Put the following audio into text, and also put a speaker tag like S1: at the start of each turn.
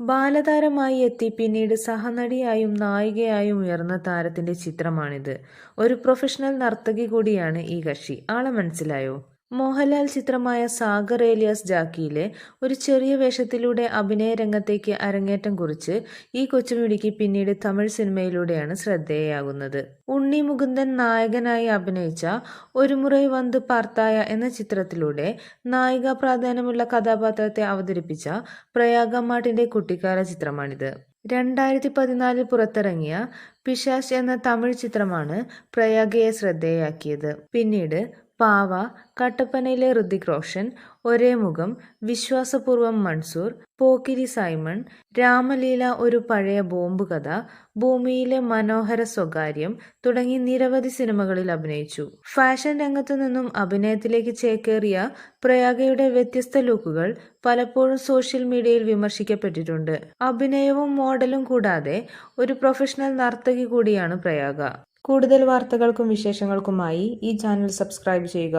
S1: ബാലതാരമായി എത്തി പിന്നീട് സഹനടിയായും നായികയായും ഉയർന്ന താരത്തിന്റെ ചിത്രമാണിത്. ഒരു പ്രൊഫഷണൽ നർത്തകി കൂടിയാണ് ഈ കക്ഷി. ആളെ മനസ്സിലായോ? മോഹൻലാൽ ചിത്രമായ സാഗർ ഏലിയാസ് ജാക്കിയിലെ ഒരു ചെറിയ വേഷത്തിലൂടെ അഭിനയ രംഗത്തേക്ക് അരങ്ങേറ്റം കുറിച്ച് ഈ കൊച്ചുമിടുക്കി പിന്നീട് തമിഴ് സിനിമയിലൂടെയാണ് ശ്രദ്ധേയയാകുന്നത്. ഉണ്ണി മുകുന്ദൻ നായകനായി അഭിനയിച്ച ഒരു മുറൈ വന്ത് പാർത്തായ എന്ന ചിത്രത്തിലൂടെ നായികാ പ്രാധാന്യമുള്ള കഥാപാത്രത്തെ അവതരിപ്പിച്ച പ്രയാഗ മാട്ടിന്റെ കുട്ടിക്കാല ചിത്രമാണിത്. 2014 പുറത്തിറങ്ങിയ പിശാച് എന്ന തമിഴ് ചിത്രമാണ് പ്രയാഗയെ ശ്രദ്ധേയയാക്കിയത്. പിന്നീട് പാവ, കട്ടപ്പനയിലെ ഋതിക് റോഷൻ, ഒരേ മുഖം, വിശ്വാസപൂർവം മൻസൂർ, പോക്കിരി സൈമൺ, രാമലീല ഒരു പഴയ ബോംബ് കഥ, ഭൂമിയിലെ മനോഹര സ്വകാര്യം തുടങ്ങി നിരവധി സിനിമകളിൽ അഭിനയിച്ചു. ഫാഷൻ രംഗത്തു നിന്നും അഭിനയത്തിലേക്ക് ചേക്കേറിയ പ്രയാഗയുടെ വ്യത്യസ്ത ലുക്കുകൾ പലപ്പോഴും സോഷ്യൽ മീഡിയയിൽ വിമർശിക്കപ്പെട്ടിട്ടുണ്ട്. അഭിനയവും മോഡലും കൂടാതെ ഒരു പ്രൊഫഷണൽ നർത്തകി കൂടിയാണ് പ്രയാഗ. കൂടുതൽ വാർത്തകൾക്കും വിശേഷങ്ങൾക്കുമായി ഈ ചാനൽ സബ്സ്ക്രൈബ് ചെയ്യുക.